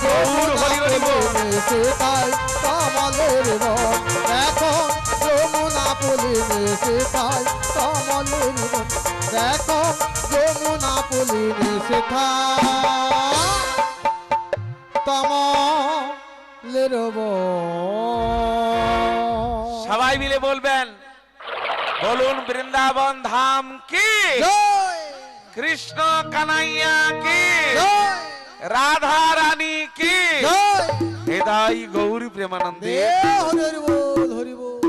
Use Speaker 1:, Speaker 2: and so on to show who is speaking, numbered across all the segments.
Speaker 1: গৌর হরি হরি বল।
Speaker 2: তাই কমলের বন দেখো যমুনা পুলিনে সেথায় কমলের বন দেখো যমুনা পুলিনে সেথায় কমলের বন।
Speaker 1: সবাই মিলে বলবেন, বলুন বৃন্দাবন ধাম কি, কৃষ্ণ কানাইয়া কি, রাধা রানী কি, হৃদয় গৌরী প্রেমানন্দে।
Speaker 2: হরি বল হরি বল।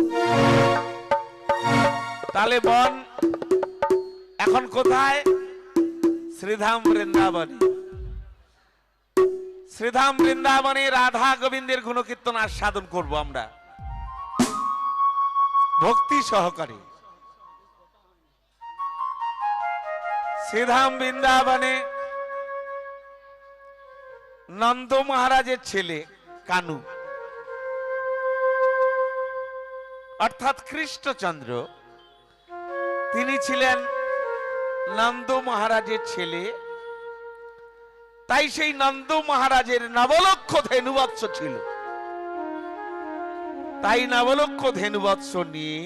Speaker 1: তাহলে বন এখন কোথায়? শ্রীধাম বৃন্দাবনে। শ্রীধাম বৃন্দাবনে রাধা গোবিন্দের গুণকীর্তন আস্বাদন করব আমরা ভক্তি সহকারে। শ্রীধাম বৃন্দাবনে নন্দ মহারাজের ছেলে কানু অর্থাৎ কৃষ্ণচন্দ্র, তিনি ছিলেন নন্দ মহারাজের ছেলে। তাই সেই নন্দ মহারাজের নবলক্ষ ধেনুবৎস ছিল। তাই নবলক্ষ ধেনুবৎস নিয়ে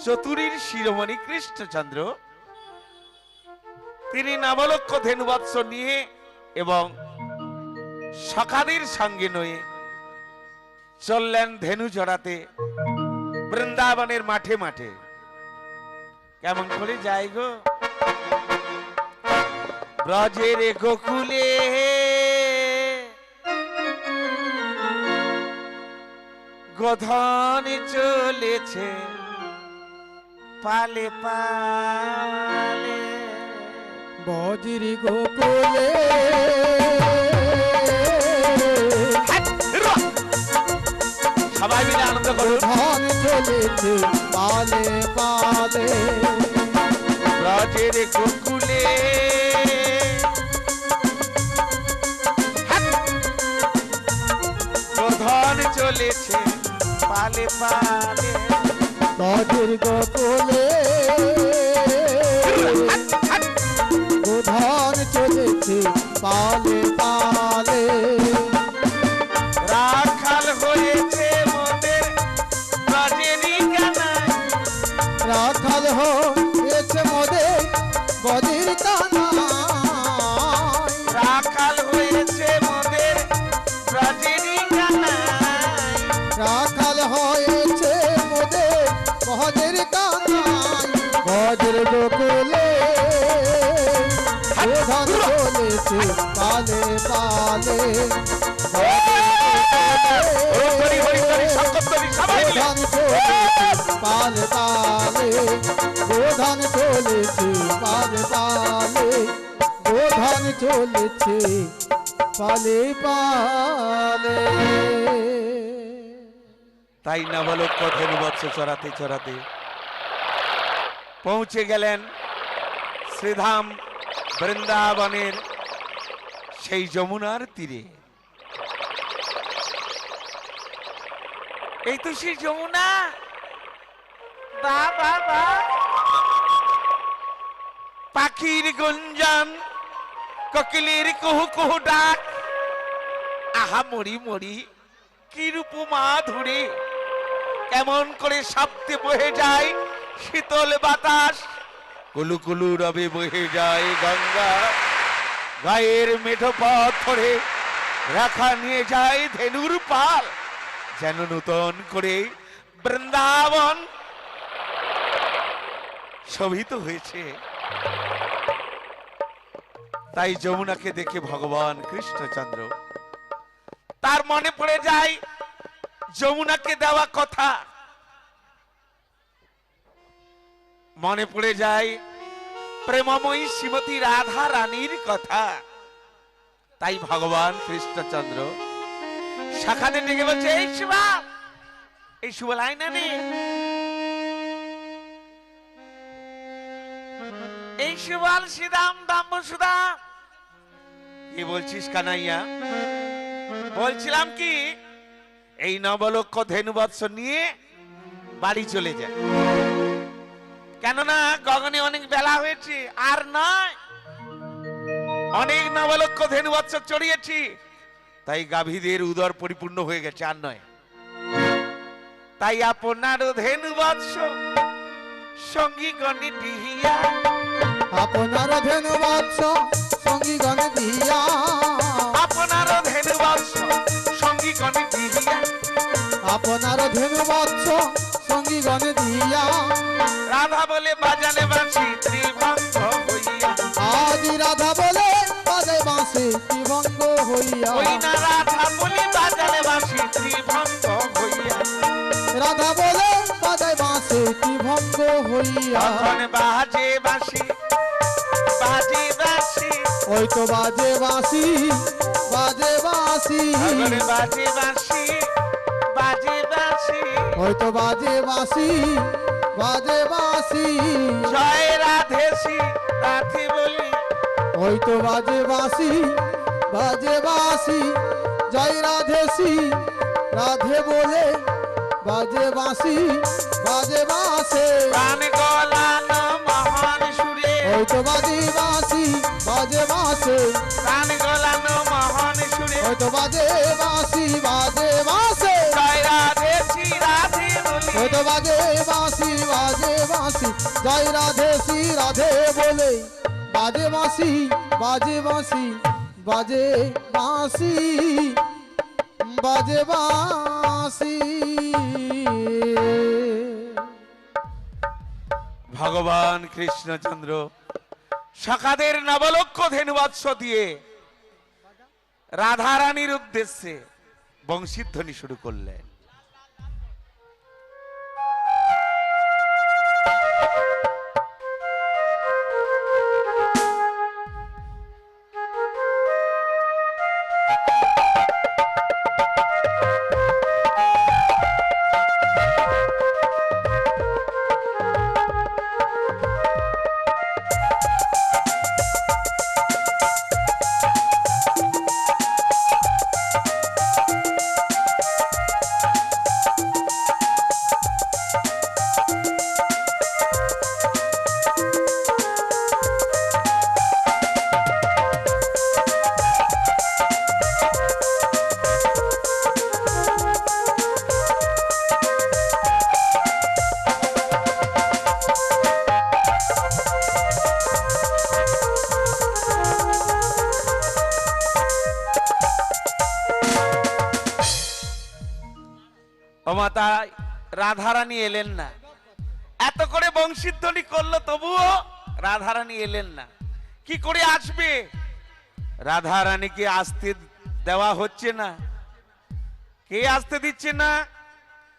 Speaker 1: চতুরীর শিরোমণি কৃষ্ণচন্দ্র তিনি নবলক্ষ ধেনুবৎস নিয়ে এবং সখাদের সঙ্গে নয়ে চললেন ধেনু চড়াতে বৃন্দাবনের মাঠে মাঠে। কেমন করে যাই গো? ব্রজের গোকুলে গোধন চলেছে পালে পালে।
Speaker 2: বজির গোকুলে
Speaker 1: সবাই মিলে আনন্দ করুন।
Speaker 2: ধন চলেছে পালে পালে।
Speaker 1: ব্রজের গোকুলে গোধন চলেছে পালে পালে।
Speaker 2: বজির গোকুলে গোধন চলেছে পালে পালে।
Speaker 1: রাখাল হয়েছে মোদের ব্রজেরই কানাই।
Speaker 2: রাখাল হয়েছে মোদের বজির কানাই।
Speaker 1: রাখাল হয়েছে মোদের ব্রজেরই কানাই।
Speaker 2: রাখাল হয়েছে মোদের বজির কানাই। বজির গোকুলে গোধন চলেছে পালে পালে। গোধন চলেছে পালে পালে। গোধন চলেছে পালে পালে। গোধন চলেছে পালে পালে।
Speaker 1: তাই নবলক্ষ ধেনুবৎস চড়াতে চড়াতে পৌঁছে গেলেন শ্রীধাম বৃন্দাবনের সেই যমুনার তীরে। এই তো সেই যমুনা। বা বা বা, পাখির গুঞ্জন, কোকিলের কুহু কুহু ডাক, আহা মরি মরি কি রূপ মাধুরী। কেমন করে শব্দে বহে যায় শীতল বাতাস, কুলু কুলু রবে বহে যায় গঙ্গা। গায়ের মেঠো পথ ধরে রাখা নিয়ে যায় ধেনুর পাল, যেন নূতন করে বৃন্দাবন শোভিত হয়েছে। তাই যমুনাকে দেখে ভগবান কৃষ্ণচন্দ্র তার মনে পড়ে যায় যমুনাকে দেওয়া কথা, মনে পড়ে যায় প্রেমময়ী শ্রীমতী রাধা রানীর কথা। তাই ভগবান কৃষ্ণচন্দ্র শাখাতে ডেকে বলছে, এই শিবা, এই শুভ লাইন নে, এই সুবল শ্রীদাম দাম্ব সুদা। কি বলছিস কানাইয়া? বলছিলাম কি, এই নবলক্ষ ধেনুবৎস নিয়ে বাড়ি চলে যায়, কেননা গগনে অনেক বেলা হয়েছে, আর নয় অনেক নবলক্ষ ধেনুবৎস চড়িয়েছি, তাই গাভীদের উদর পরিপূর্ণ হয়ে গেছে, আর নয়। তাই আপনার ধেনু বৎস সঙ্গী গণে দিহিয়া,
Speaker 2: আপনার ধেনু বৎস সঙ্গী গণ দিয়া,
Speaker 1: আপনার ধেনু বৎস সঙ্গী গণে দিহিয়া,
Speaker 2: আপনার ধেনু বৎস সঙ্গী গণ দিয়া,
Speaker 1: রাধা বলে বাজানে বাঁশি ত্রিভঙ্গ হইয়া,
Speaker 2: আজ রাধা বলে বাজে বাঁশি ত্রিভঙ্গ হইয়া,
Speaker 1: ওই না রাধা বলে বাজানে বাঁশি ত্রিভঙ্গ হইয়া,
Speaker 2: রাধা বলে বাজে বাঁশি ত্রিভঙ্গ হইয়া,
Speaker 1: তখন বাজে বাঁশি বাজে বাঁশি,
Speaker 2: ওই তো বাজে বাঁশি বাজে বাঁশি,
Speaker 1: তখন বাজে বাঁশি বাজে বাঁশি,
Speaker 2: ওই তো বাজে বাঁশি বাজে বাঁশি,
Speaker 1: জয় রাধেশি রাধে বলি,
Speaker 2: ওই তো বাজে বাঁশি বাজে বাঁশি, জয় রাধেশি রাধে বলে বাজে বাঁশি বাজে বাঁশে,
Speaker 1: গান গলানো মহান সুরে,
Speaker 2: ওই তো বাজে বাঁশি বাজে বাঁশে,
Speaker 1: গান গলানো মহান সুরে,
Speaker 2: ওই তো বাজে বাঁশি বাজে বাঁশে,
Speaker 1: জয় রাধেশি রাধে বলি,
Speaker 2: ওই তো বাজে বাঁশি বাজে বাঁশি, জয় রাধেশি রাধে বলে বাজে বাঁশি বাজে বাঁশি বাজে বাঁশি বাজে বাঁশি।
Speaker 1: ভগবান কৃষ্ণচন্দ্র সখাদের নবলক্ষ ধেনুবৎস দিয়ে রাধারানীর উদ্দেশ্যে বংশীধ্বনি শুরু করলেন। মাতা রাধারানী এলেন না, এত করে বংশীধ্বনি করলো তবুও রাধারানী এলেন না। কি করে আসবে? রাধারানীকে আসতে দেওয়া হচ্ছে না। কে আসতে দিচ্ছে না?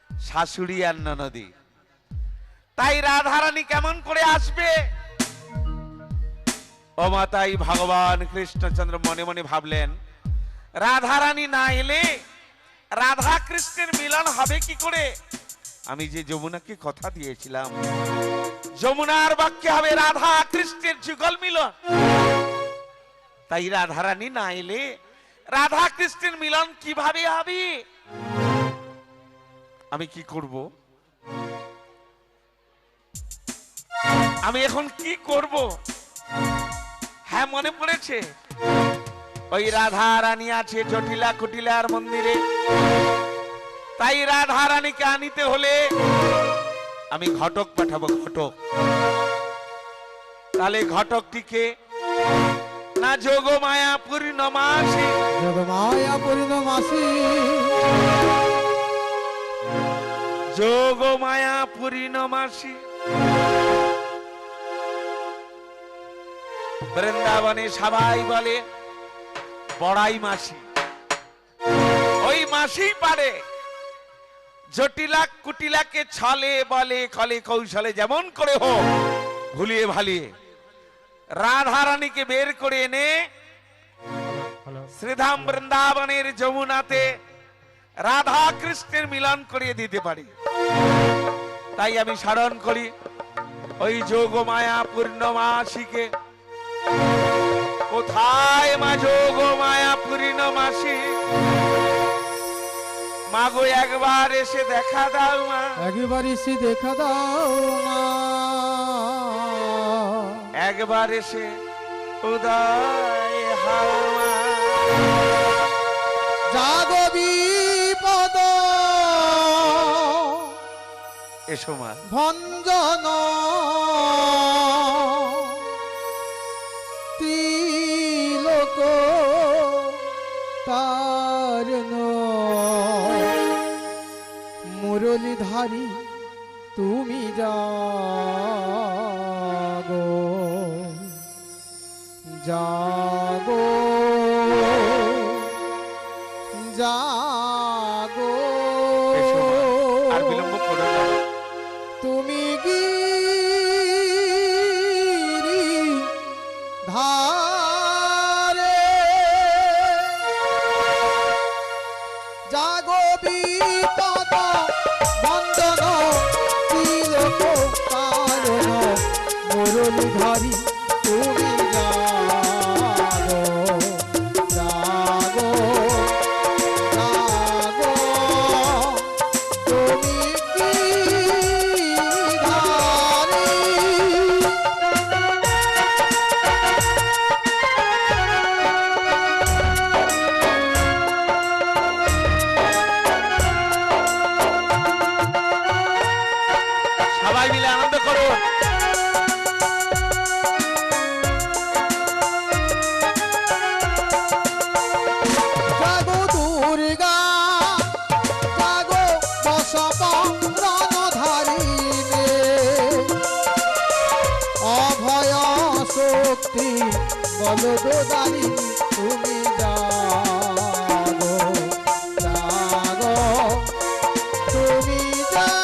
Speaker 1: শাশুড়ি আর ননদি। তাই রাধারানী কেমন করে আসবে? ও মাতাই ভগবান কৃষ্ণচন্দ্র মনে মনে ভাবলেন, রাধারানী না এলে রাধা কৃষ্ণের মিলন হবে কি করে? আমি যে যমুনাকে কথা দিয়েছিলাম, যমুনার বাক্যে হবে রাধা কৃষ্ণের যুগল মিলন। তাই রাধারানী না এলে রাধা কৃষ্ণের মিলন কিভাবে হবে? আমি কি করব? আমি এখন কি করব? হ্যাঁ, মনে পড়েছে, ওই রাধা রানী আছে জটিলা কুটিলার মন্দিরে। তাই রাধা রানীকে আনিতে হলে আমি ঘটক পাঠাবো, ঘটক। তাহলে ঘটকটিকে না যোগ মায়া পূর্ণমাসী,
Speaker 2: যোগ মায়া পূর্ণমাসী,
Speaker 1: যোগ মায়া পূর্ণমাসী বৃন্দাবনে সবাই বলে বড়াই মাসি। ওই মাসি পারে জটিলা কুটিলাকে ছলে বলে কলে কৌশলে যেমন করে হোক ভুলিয়ে ভালিয়ে রাধারানীকে বের করে এনে শ্রীধাম বৃন্দাবনের যমুনাতে রাধা কৃষ্ণের মিলন করিয়ে দিতে পারি। তাই আমি স্মরণ করি ওই যোগ মায়া পূর্ণমাসীকে। কোথায় মা যোগ মায়া পূর্ণমাসী? মাগো একবার এসে দেখা দাও মা,
Speaker 2: একবার এসে দেখা দাও মা,
Speaker 1: একবার এসে উদয় হও মা।
Speaker 2: জাগো বিপদ
Speaker 1: এসো মা,
Speaker 2: ভঞ্জন তিলক তারণ মুরলীধারী তুমি জাগো জাগো জাগো
Speaker 1: এসো মা, আর বিলম্ব করো না।
Speaker 2: তুমি গিরি ধারে জাগো বিপদ বন্দন তিলক কারণ মুরলীধারী তুমি জাগো জাগো জাগো তুমি গিরিধারী
Speaker 1: সবাই মিলে আনন্দ করুন।
Speaker 2: জাগো দুর্গা জাগো বসব রণধারিণী অভয় শক্তি বলদারিণী তুমি জাগো জাগো তুমি জাগো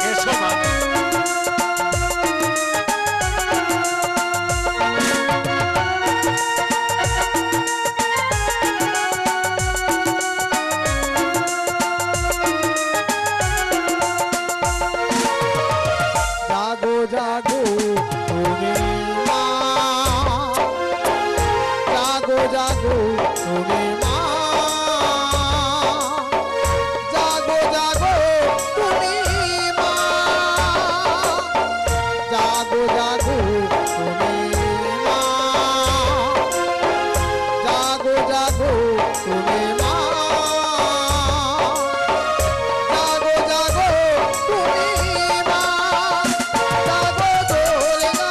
Speaker 1: এসো মা,
Speaker 2: জাগো জাগো তুমি মা জাগো জাগো তুমি মা জাগো জাগো তুমি মা জাগো জাগো তুমি মা জাগো জাগো তুমি মা জাগো জাগো তুমি মা জাগো দুর্গা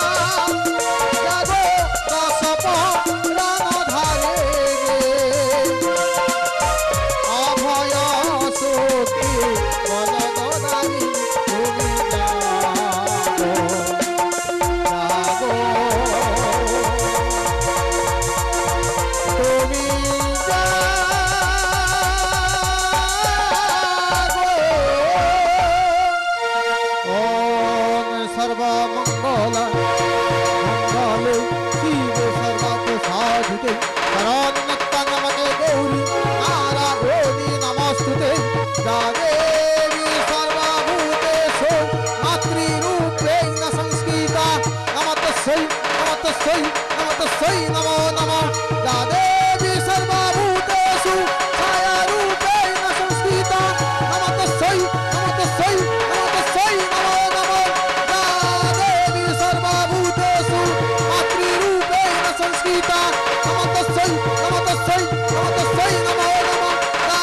Speaker 2: জাগো দশপ রণধারে অভয় শক্তি বলদারিণী তুমি জাগো জাগো তুমি জাগো ওম সর্বমঙ্গল মঙ্গলে শিবে সর্বপ্রসাদিতে শরণ্যত্তনমতে গৌরী নারায়ণী নমস্তুতে যা দেবী সর্বভূতেষু মাতৃরূপেণ সংস্থিতা নমস্তস্যৈ নমস্তস্যৈ নমস্তস্যৈ নমো নমঃ যা দেবী সর্বভূতেষু ছায়ারূপেণ সংস্থিতা নমস্তস্যৈ নমস্তস্যৈ নমস্তস্যৈ নমো নমঃ যা দেবী সর্বভূতেষু মাতৃরূপেণ সংস্থিতা নমস্তস্যৈ নমস্তস্যৈ নমস্তস্যৈ নমো নমঃ যা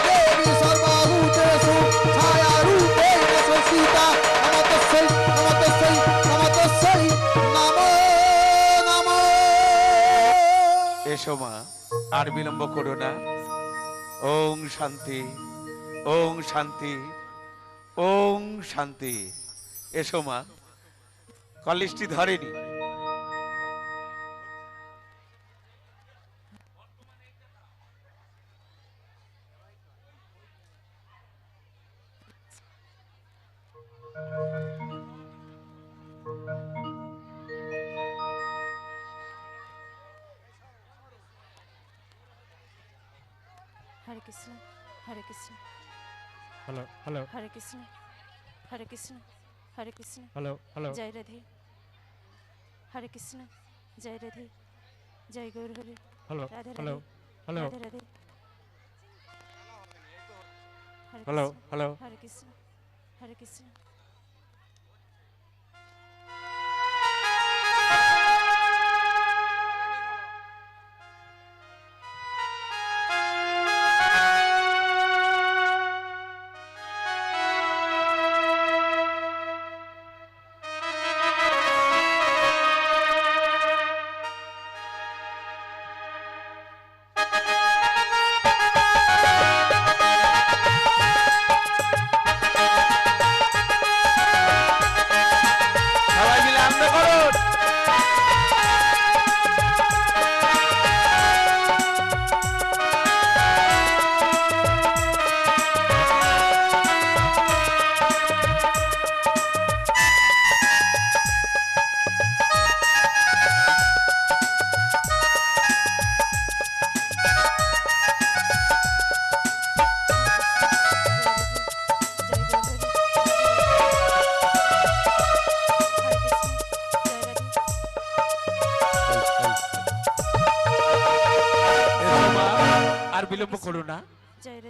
Speaker 2: দেবী সর্বভূতেষু ছায়ারূপেণ সংস্থিতা নমস্তস্যৈ নমস্তস্যৈ নমস্তস্যৈ নমো নমঃ।
Speaker 1: এসো মা, আর বিলম্ব করো না। ওং শান্তি, ওং শান্তি, ওং শান্তি। এসো মা, কলেজটি ধরেনি।
Speaker 3: Hare Krishna Hare Krishna
Speaker 4: hello hello
Speaker 3: Hare Krishna Hare Krishna Hare Krishna
Speaker 4: hello hello
Speaker 3: জয় রাধে হরে কৃষ্ণ জয় রাধে জয় Gaur Hare
Speaker 4: hello
Speaker 3: Radhe
Speaker 4: hello
Speaker 3: Radhe
Speaker 4: hello
Speaker 3: Radhe Radhe Hare
Speaker 4: hello
Speaker 3: Krishna,
Speaker 4: hello
Speaker 3: Hare Krishna Hare Krishna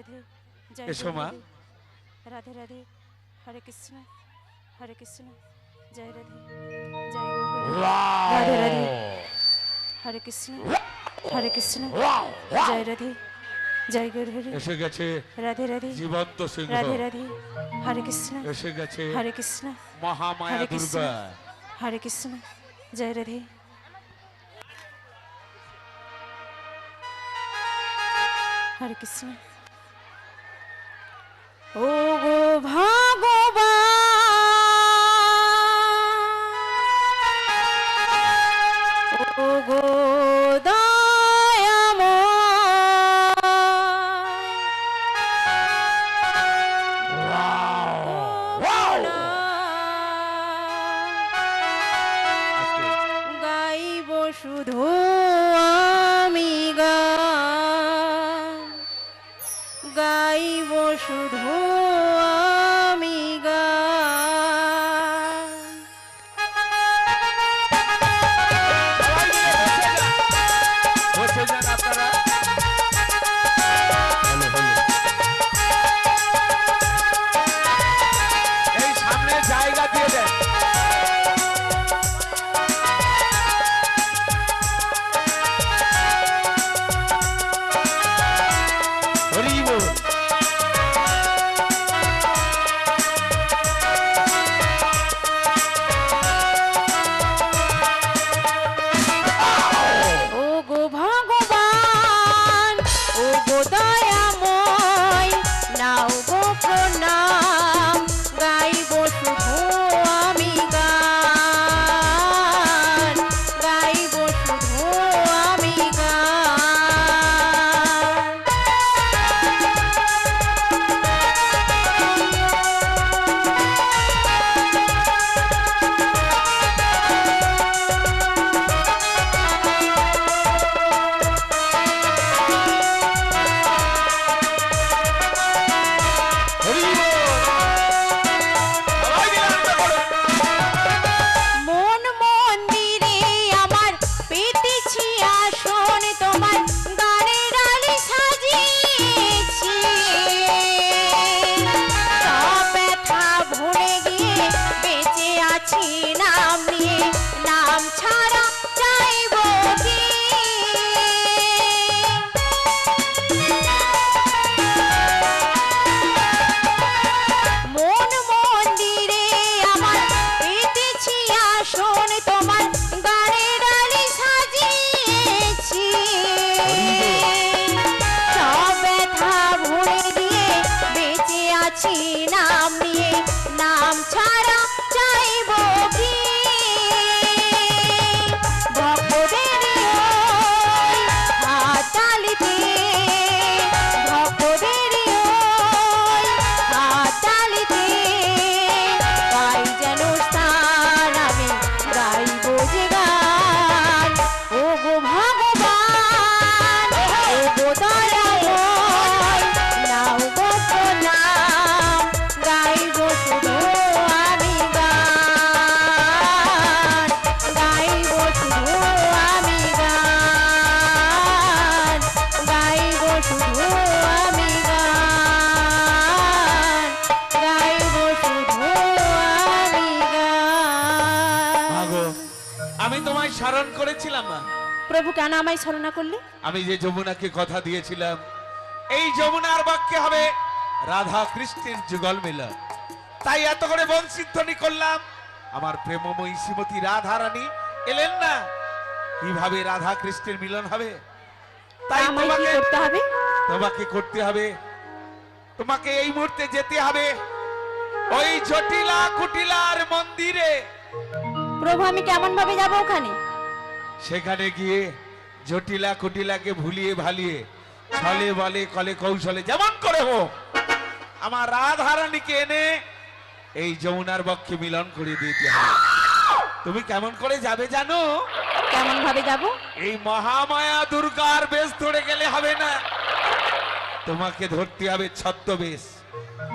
Speaker 3: Radhe জয়
Speaker 1: এসো মা।
Speaker 3: গৌর হরে। রাধে রাধে হরে কৃষ্ণ জয় রাধে জয় গৌর হরে। রাধে রাধে হরে কৃষ্ণ জয় রাধে জয় গৌর হরে।
Speaker 1: এসে গেছে
Speaker 3: রাধে রাধে
Speaker 1: জীবন্ত সিংহ,
Speaker 3: রাধে রাধে হরে কৃষ্ণ
Speaker 1: এসে গেছে
Speaker 3: কৃষ্ণ
Speaker 1: মহামায়া
Speaker 3: হরে কৃষ্ণ।
Speaker 1: দুর্গা।
Speaker 3: হরে কৃষ্ণ জয় রাধে হরে কৃষ্ণ। ও গো ভগবান, ও গো গাইব শুধু আমি গান, গাইব শুধু আমি গান।
Speaker 1: বসে যান আপনারা। এই সামনে জায়গা দিয়ে দেন। হরি বল।
Speaker 3: ও গো ভগবান, ও গো দয়াময়, নাও গো প্রণাম, গাইব শুধু আমি গান, গাইব শুধু আমি গান।
Speaker 1: হরি বল। সবাই মিলে আনন্দ করো।
Speaker 3: মন মন্দিরে আমার পেতেছি আসন, তোমার গানের ডালি সাজিয়েছি। সব ব্যথা ভুলে গিয়ে বেঁচে আছি নাম নিয়ে, নাম ছাড়া চাইব কি? মন মন্দিরে আমার পেতেছি আসন, তোমার গানে ডালি সাজিয়েছি। সব ব্যথা ভুলে দিয়ে বেঁচে আছি নাম নিয়ে, নাম ছাড়া চাইব কি? ভক্তদের ওই হাততালিতে, ভক্তদের ওই হাততালিতে পাই যেন স্থান, আমি গাইব যে গান। ও গো ভগবান, ও গো দয়াময়, নাও গো প্রণাম, গাইব শুধু আমি গান, গাইব শুধু আমি গান, গাইব শুধু আমি গান, গাইব শুধু আমি গান।
Speaker 1: মাগো, আমি তোমায় স্মরণ করেছিলাম না?
Speaker 3: প্রভু কেন আমায় ছলনা করলে?
Speaker 1: আমি যে যমুনাকে কথা দিয়েছিলাম, এই যমুনার বাক্যে হবে রাধা কৃষ্ণের যুগল মিলন, তাই এত করে বংশীধ্বনি করলাম। আমার প্রেমময়ী শ্রীমতী রাধা রানী এলেন না, কিভাবে রাধা কৃষ্ণের মিলন হবে? তাই
Speaker 3: আমায় কি
Speaker 1: তোমাকে
Speaker 3: করতে হবে?
Speaker 1: তোমাকে করতে হবে, তোমাকে এই মুহূর্তে যেতে হবে ওই জটিলা কুটিলার মন্দিরে।
Speaker 3: প্রভু আমি কেমন ভাবে যাব ওখানে?
Speaker 1: সেখানে গিয়ে জটিলা কুটিলাকে ভুলিয়ে ভালিয়ে ছলে বলে কলে কৌশলে যেমন করে হোক আমার রাধারানীকে এনে এই যমুনার বক্ষে মিলন করে দিতে হবে। তুমি কেমন করে যাবে জানো?
Speaker 3: কেমন ভাবে যাব?
Speaker 1: এই মহামায়া দুর্গার বেশ ধরে গেলে হবে না, তোমাকে ধরতে হবে ছদ্মবেশ।